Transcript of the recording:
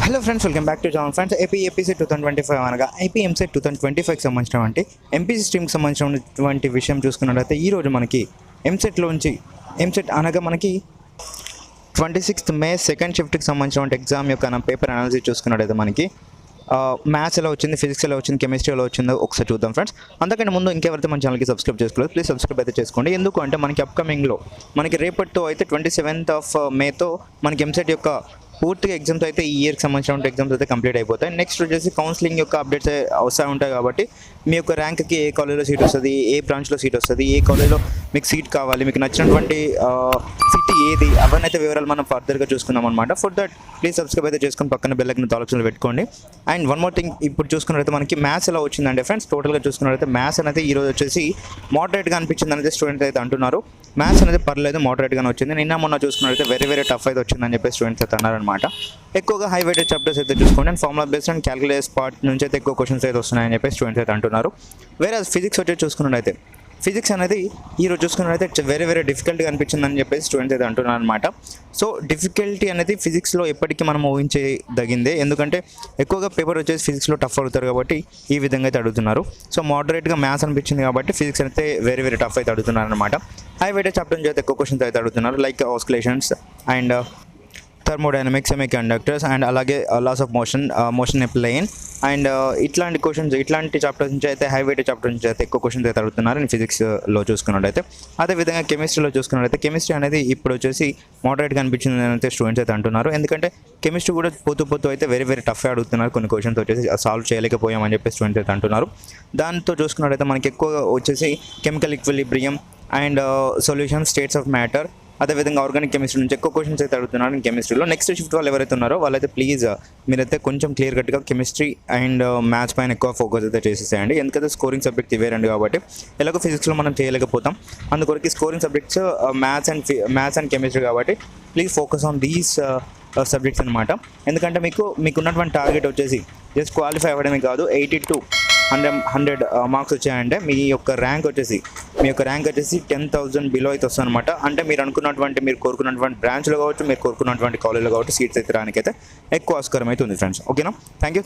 Hello friends, welcome back to channel. Friends, APSC 2025 అనగా IP EAMCET 2025కి సంబంధించినటువంటి MPC స్ట్రీమ్కి సంబంధించినటువంటి విషయం చూసుకున్నట్లయితే ఈరోజు మనకి ఎంసెట్ అనగా మనకి 26th మే సెకండ్ షిఫ్ట్కి సంబంధించినటువంటి ఎగ్జామ్ యొక్క పేపర్ అనాలిసిస్ చూసుకున్నట్లయితే మనకి మ్యాథ్స్ ఎలా వచ్చింది, ఫిజిక్స్ ఎలా వచ్చింది, కెమిస్ట్రీ ఎలా వచ్చిందో ఒకసారి చూద్దాం ఫ్రెండ్స్. అంతకంటే ముందు ఇంకెవరైతే మన ఛానల్కి సబ్స్క్రైబ్ చేసుకోలేదు, ప్లీజ్ సబ్స్క్రైబ్ అయితే చేసుకోండి. ఎందుకు అంటే మనకి అప్కమింగ్లో మనకి రేపటితో అయితే 27th మేతో మనకి ఎంసెట్ యొక్క పూర్తిగా ఎగ్జామ్స్ అయితే ఈ ఇయర్కి సంబంధించిన ఎగ్జామ్స్ అయితే కంప్లీట్ అయిపోతాయి. నెక్స్ట్ వచ్చేసి కౌన్సిలింగ్ యొక్క అప్డేట్స్ వస్తూ ఉంటాయి. కాబట్టి మీ యొక్క ర్యాంక్కి ఏ కాలేజ్లో సీట్ వస్తుంది, ఏ బ్రాంచ్లో సీట్ వస్తుంది, ఏ కాలేజ్లో మీకు సీట్ కావాలి, మీకు నచ్చినటువంటి సిటీ ఏది, అవన్నీ అయితే వివరాలు మనం ఫర్దర్గా చూసుకుందాం అనమాట. ఫర్ దట్ ప్లీజ్ సబ్స్క్రైబ్ అయితే చేసుకొని పక్కన బెల్ ఐకాన్ ఆలోచనలు పెట్టుకోండి. అండ్ వన్ మోర్ థింగ్, ఇప్పుడు చూసుకున్నట్లయితే మనకి మ్యాథ్స్ ఎలా వచ్చిందంటే ఫ్రెండ్స్, టోటల్గా చూసుకున్నట్లయితే మ్యాథ్స్ అనేది ఈరోజు వచ్చేసి మోడరేట్గా అనిపించింది అనేది స్టూడెంట్స్ అయితే అంటున్నారు. మ్యాథ్స్ అనేది పర్లేదు, మోడరేట్గానే వచ్చింది. నిన్న మొన్న చూసుకున్నట్లయితే వెరీ టఫ్ అయితే వచ్చిందని చెప్పి స్టూడెంట్స్ అయితే అన్నారనమాట. ఎక్కువగా హై వెయిటెడ్ చాప్టర్స్ అయితే చూసుకోండి. And formula based and calculus part నుంచి అయితే ఎక్కువ క్వశ్చన్స్ అయితే వస్తున్నాయని చెప్పి స్టూడెంట్స్ అయితే అంటున్నారు. వేరే ఫిజిక్స్ వచ్చి చూసుకున్నట్లయితే ఫిజిక్స్ అనేది ఈరోజు చూసుకున్నట్లయితే వెరీ డిఫికల్ట్గా అనిపించిందని చెప్పేసి స్టూడెంట్స్ అయితే అంటున్నారు అనమాట. సో డిఫికల్టీ అనేది ఫిజిక్స్లో ఎప్పటికీ మనం ఊహించదగిందే, ఎందుకంటే ఎక్కువగా పేపర్ వచ్చేసి ఫిజిక్స్లో టఫ్ అడుగుతారు కాబట్టి ఈ విధంగా అయితే అడుగుతున్నారు. సో మోడరేట్గా మ్యాథ్స్ అనిపించింది కాబట్టి ఫిజిక్స్ అయితే వెరీ టఫ్ అయితే అడుగుతున్నారు అనమాట. హై వెయిటెడ్ చాప్టర్ నుంచి అయితే ఎక్కువ క్వశ్చన్స్ అయితే అడుగుతున్నారు, like oscillations and thermodynamics, semiconductors and అలాగే laws of motion a plane and ఇట్లాంటి క్వశ్చన్స్, ఇట్లాంటి చాప్టర్స్ నుంచి అయితే హై వెయిటెడ్ చాప్టర్ నుంచి అయితే ఎక్కువ క్వశ్చన్స్ అయితే అడుగుతున్నారు ఇన్ ఫిజిక్స్లో చూసుకున్నట్టయితే. అదేవిధంగా కెమిస్ట్రీలో చూసుకున్నట్టయితే కెమిస్ట్రీ అనేది ఇప్పుడు వచ్చేసి మోడరేట్గా అనిపించింది అయితే స్టూడెంట్స్ అయితే అంటున్నారు. ఎందుకంటే కెమిస్ట్రీ కూడా పోతూ అయితే వెరీ టఫ్గా అడుగుతున్నారు. కొన్ని క్వశ్చన్స్ వచ్చేసి సాల్వ్ చేయలేకపోయామని చెప్పి స్టూడెంట్స్ అయితే అంటున్నారు. దాంతో చూసుకున్నట్టయితే మనకి ఎక్కువగా వచ్చేసి chemical equilibrium and solution, states of matter, అదేవిధంగా ఆర్గానిక్ కెమిస్ట్రీ నుంచి ఎక్కువ క్వశ్చన్స్ అయితే అడుగుతున్నారు కెమిస్ట్రీలో. నెక్స్ట్ షిఫ్ట్ వాళ్ళు ఎవరైతే ఉన్నారో వాళ్ళైతే ప్లీజ్ మీరైతే కొంచెం క్లియర్ కట్గా కెమిస్ట్రీ అండ్ మ్యాథ్స్ పైన ఎక్కువ ఫోకస్ అయితే చేసేసేయండి. ఎందుకంటే స్కోరింగ్ సబ్జెక్ట్ ఇవేరండి కాబట్టి ఎలాగో ఫిజిక్స్లో మనం చేయలేకపోతాం. అందుకొరకు scoring subjects maths and chemistry కాబట్టి please focus on these subjects అనమాట. ఎందుకంటే మీకు ఉన్నటువంటి టార్గెట్ వచ్చేసి జస్ట్ క్వాలిఫై అవ్వడమే కాదు, 80 to 100 మార్క్స్ వచ్చాయంటే మీ యొక్క ర్యాంక్ వచ్చేసి 10,000 బిలో అయితే వస్తుంది అనమాట. అంటే మీరు కోరుకున్నటువంటి బ్రాంచ్లో కావచ్చు, మీరు కోరుకున్నటువంటి కాలేజ్లో కావచ్చు సీట్స్ అయితే రానికైతే ఎక్కువ ఆస్కారం అయితే ఉంది ఫ్రెండ్స్. ఓకేనా? Thank you.